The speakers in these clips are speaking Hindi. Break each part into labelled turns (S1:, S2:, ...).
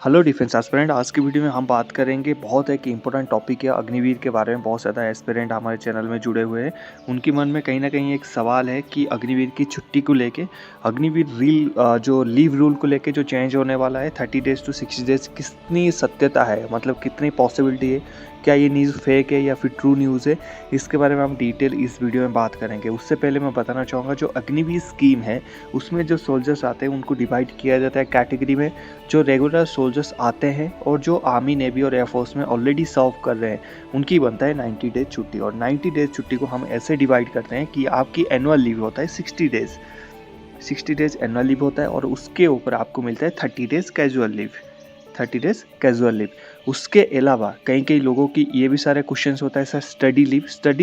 S1: Hello defence aspirant. आज की वीडियो में हम बात करेंगे, बहुत एक इम्पोर्टेंट टॉपिक है अग्निवीर के बारे में। बहुत ज़्यादा एस्पिरेंट हमारे चैनल में जुड़े हुए हैं, उनके मन में कहीं ना कहीं एक सवाल है कि अग्निवीर की छुट्टी को लेके, अग्निवीर जो लीव रूल को लेके जो चेंज होने वाला है 30 डेज टू 60 डेज, कितनी सत्यता है, मतलब कितनी पॉसिबिलिटी है, क्या ये न्यूज़ फेक है या फिर ट्रू न्यूज़ है, इसके बारे में हम डिटेल इस वीडियो में बात करेंगे। उससे पहले मैं बताना चाहूँगा, जो अग्निवीर स्कीम है उसमें जो सोल्जर्स आते हैं उनको डिवाइड किया जाता है कैटेगरी में। जो रेगुलर सोल्जर्स आते हैं और जो आर्मी, नेवी और एयरफोर्स में ऑलरेडी सर्व कर रहे हैं, उनकी बनता है 90 डेज छुट्टी। और 90 डेज छुट्टी को हम ऐसे डिवाइड करते हैं कि आपकी एनुअल लीव होता है 60 डेज एनुअल लीव होता है, और उसके ऊपर आपको मिलता है 30 days casual leave. 30 days casual leave. उसके अलावा कई कई लोगों की ये भी सारे क्वेश्चंस होता है सर, स्टडी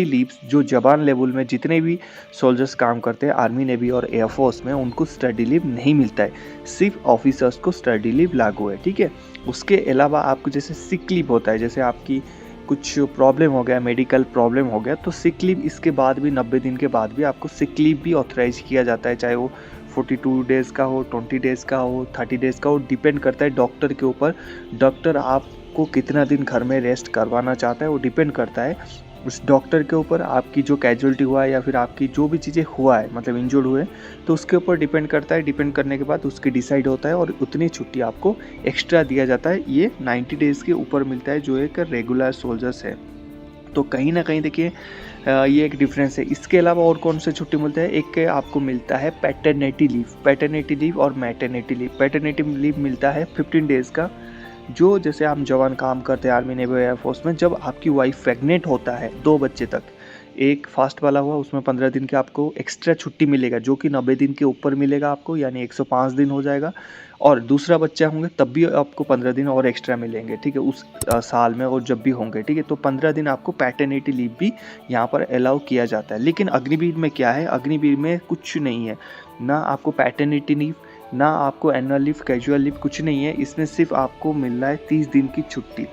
S1: लीव जो जवान लेवल में जितने भी सोल्जर्स काम करते हैं आर्मी, नेवी और एयरफोर्स में, उनको स्टडी लीव नहीं मिलता है, सिर्फ ऑफिसर्स को स्टडी लीव लागू है। ठीक है। उसके अलावा आपको जैसे सिक लीव होता है, जैसे आपकी कुछ प्रॉब्लम हो गया, मेडिकल प्रॉब्लम हो गया, तो सिक लीव इसके बाद भी 90 दिन के बाद भी आपको सिक लीव भी ऑथराइज किया जाता है, चाहे वो 42 डेज़ का हो, 20 डेज़ का हो, 30 डेज़ का हो, डिपेंड करता है डॉक्टर के ऊपर। डॉक्टर आपको कितना दिन घर में रेस्ट करवाना चाहता है वो डिपेंड करता है उस डॉक्टर के ऊपर। आपकी जो कैजुअलिटी हुआ है या फिर आपकी जो भी चीज़ें हुआ है, मतलब इंजर्ड हुए, तो उसके ऊपर डिपेंड करता है। डिपेंड करने के बाद उसकी डिसाइड होता है और उतनी छुट्टी आपको एक्स्ट्रा दिया जाता है। ये 90 डेज़ के ऊपर मिलता है जो एक रेगुलर सोल्जर्स है। तो कहीं ना कहीं देखिए, ये एक डिफरेंस है। इसके अलावा और कौन से छुट्टी मिलता है, एक आपको मिलता है पैटर्निटी लीव और मैटरनिटी लीव। पैटर्निटी लीव मिलता है 15 डेज़ का, जो जैसे आप जवान काम करते हैं आर्मी, नेवी, एयरफोर्स में, जब आपकी वाइफ प्रेग्नेंट होता है 2 बच्चे तक, एक फास्ट वाला हुआ उसमें 15 दिन की आपको एक्स्ट्रा छुट्टी मिलेगा, जो कि 90 दिन के ऊपर मिलेगा आपको, यानी 105 दिन हो जाएगा। और दूसरा बच्चा होंगे तब भी आपको 15 दिन और एक्स्ट्रा मिलेंगे। ठीक है, उस साल में और जब भी होंगे। ठीक है, तो 15 दिन आपको पैटर्निटी लीव भी यहाँ पर अलाउ किया जाता है। लेकिन अग्निवीर में क्या है, अग्निवीर में कुछ नहीं है, ना आपको पैटर्निटी लीव, ना आपको एनुअल लीव, कैजुअल लीव, कुछ नहीं है। इसमें सिर्फ आपको मिल रहा है 30 दिन की छुट्टी।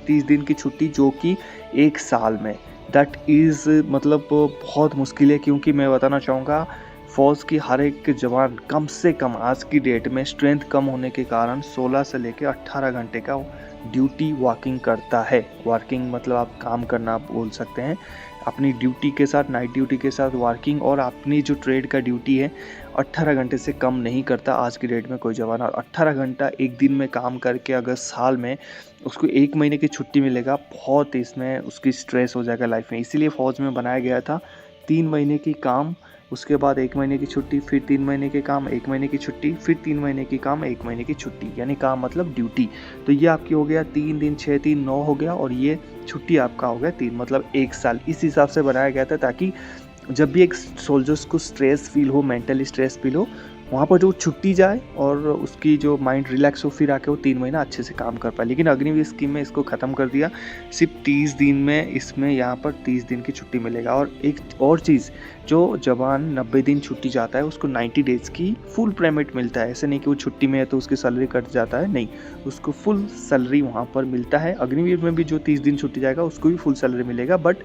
S1: 30 दिन की छुट्टी जो कि एक साल में, दैट इज़ मतलब बहुत मुश्किल है। क्योंकि मैं बताना चाहूँगा, फौज की हर एक जवान कम से कम आज की डेट में स्ट्रेंथ कम होने के कारण 16 से लेकर 18 घंटे का ड्यूटी वर्किंग करता है। वर्किंग मतलब आप काम करना आप बोल सकते हैं, अपनी ड्यूटी के साथ, नाइट ड्यूटी के साथ वर्किंग, और अपनी जो ट्रेड का ड्यूटी है 18 घंटे से कम नहीं करता आज की डेट में कोई जवान। और 18 घंटा एक दिन में काम करके अगर साल में उसको 1 महीने की छुट्टी मिलेगा, बहुत इसमें उसकी स्ट्रेस हो जाएगा लाइफ में। इसीलिए फ़ौज में बनाया गया था 3 महीने की काम, उसके बाद 1 महीने की छुट्टी, फिर 3 महीने के काम, 1 महीने की छुट्टी, फिर 3 महीने की काम, 1 महीने की छुट्टी, यानी काम मतलब ड्यूटी। तो ये आपकी हो गया 3 दिन, 6 3 9 हो गया, और ये छुट्टी आपका हो गया 3, मतलब 1 साल। इस हिसाब से बनाया गया था ताकि जब भी एक सोल्जर्स को स्ट्रेस फील हो, मेंटली स्ट्रेस फील हो, वहाँ पर जो छुट्टी जाए और उसकी जो माइंड रिलैक्स हो, फिर आके वो 3 महीना अच्छे से काम कर पाए। लेकिन अग्निवीर स्कीम में इसको ख़त्म कर दिया, सिर्फ 30 दिन में इसमें यहाँ पर 30 दिन की छुट्टी मिलेगा। और एक और चीज़, जो जवान 90 दिन छुट्टी जाता है उसको 90 डेज़ की फुल पेमेंट मिलता है। ऐसे नहीं कि वो छुट्टी में है तो उसकी सैलरी कट जाता है, नहीं, उसको फुल सैलरी वहाँ पर मिलता है। अग्निवीर में भी जो 30 दिन छुट्टी जाएगा उसको भी फुल सैलरी मिलेगा, बट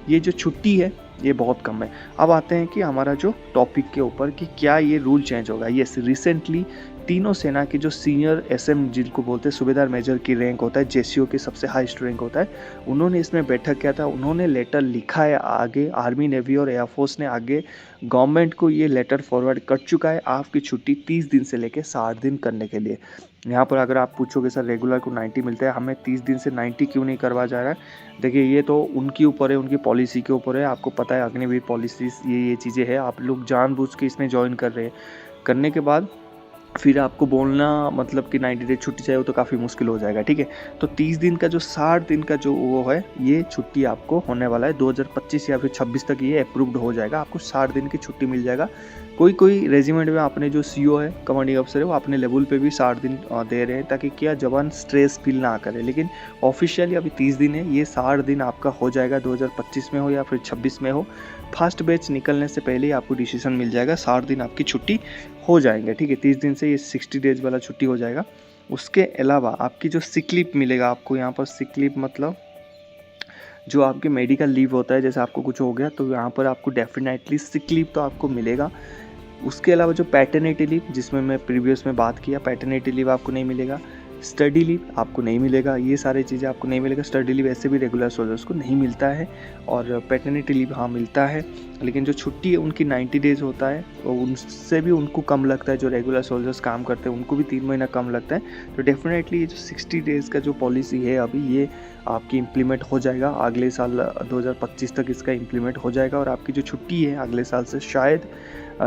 S1: ये जो छुट्टी है ये बहुत कम है। अब आते हैं कि हमारा जो टॉपिक के ऊपर कि क्या ये रूल चेंज होगा। यस, रिसेंटली तीनों सेना के जो सीनियर एसएम, जिनको बोलते हैं सूबेदार मेजर की रैंक होता है, जेसीओ की सबसे हाईएस्ट रैंक होता है, उन्होंने इसमें बैठक किया था। उन्होंने लेटर लिखा है आगे, आर्मी, नेवी और एयरफोर्स ने आगे गवर्नमेंट को ये लेटर फॉरवर्ड कर चुका है, आपकी छुट्टी 30 दिन से लेकर 60 दिन करने के लिए। यहाँ पर अगर आप पूछोगे सर रेगुलर को 90 मिलता है, हमें 30 दिन से 90 क्यों नहीं करवा जा रहा है, देखिए ये तो उनके ऊपर है, उनकी पॉलिसी के ऊपर है। आपको पता है अग्निवीर पॉलिसीज ये चीज़ें हैं, आप लोग जानबूझ के इसमें ज्वाइन कर रहे हैं। करने के बाद फिर आपको बोलना मतलब कि 90 डेज छुट्टी चाहिए, तो काफ़ी मुश्किल हो जाएगा। ठीक है, तो 30 दिन का जो 60 दिन का जो वो है, ये छुट्टी आपको होने वाला है 2025 या फिर 26 तक ये अप्रूव्ड हो जाएगा, आपको 60 दिन की छुट्टी मिल जाएगा। कोई रेजिमेंट में अपने जो सीओ है, कमांडिंग अफसर है, वो अपने लेवल पे भी 60 दिन दे रहे हैं ताकि क्या जवान स्ट्रेस फील ना करे। लेकिन ऑफिशियली अभी 30 दिन है, ये 60 दिन आपका हो जाएगा, 2025 में हो या फिर 26 में हो। फर्स्ट बैच निकलने से पहले ही आपको डिसीजन मिल जाएगा, 60 दिन आपकी छुट्टी हो जाएंगे। ठीक है, 30 दिन से ये 60 डेज वाला छुट्टी हो जाएगा। उसके अलावा आपकी जो सिक लीव मिलेगा आपको, यहाँ पर सिक लीव मतलब जो आपके मेडिकल लीव होता है, जैसे आपको कुछ हो गया तो यहाँ पर आपको डेफिनेटली सिक लीव तो आपको मिलेगा। उसके अलावा जो पैटर्निटी लीव, जिसमें मैं प्रीवियस में बात किया, पैटर्निटी लीव आपको नहीं मिलेगा। स्टडी लीव आपको नहीं मिलेगा, ये सारी चीज़ें आपको नहीं मिलेगा। स्टडी लीव ऐसे भी रेगुलर सोल्जर्स को नहीं मिलता है और पैटर्निटी लीव हाँ मिलता है, लेकिन जो छुट्टी है उनकी 90 डेज़ होता है और उनसे भी उनको कम लगता है। जो रेगुलर सोल्जर्स काम करते हैं उनको भी 3 महीना कम लगता है। तो डेफिनेटली ये जो 60 डेज़ का जो पॉलिसी है अभी ये आपकी इम्प्लीमेंट हो जाएगा, अगले साल 2025 तक इसका इम्प्लीमेंट हो जाएगा और आपकी जो छुट्टी है अगले साल से शायद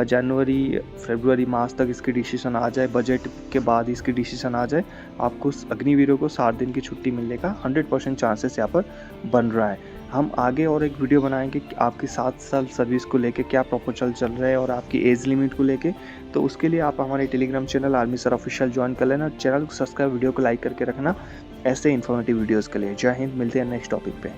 S1: जनवरी, फरवरी, मार्च तक इसकी डिसीजन आ जाए, बजट के बाद इसकी डिसीजन आ जाए। आपको अग्निवीरों को 7 दिन की छुट्टी मिलने का 100% चांसेस यहाँ पर बन रहा है। हम आगे और एक वीडियो बनाएंगे कि आपकी 7 साल सर्विस को लेके क्या प्रपोजल चल रहा है और आपकी एज लिमिट को लेके। तो उसके लिए आप हमारे Telegram channel army sir official join कर लेना, चैनल को सब्सक्राइब, वीडियो को लाइक करके रखना ऐसे इन्फॉर्मेटिव वीडियोज़ के लिए। जय हिंद, मिलते हैं नेक्स्ट टॉपिक पे।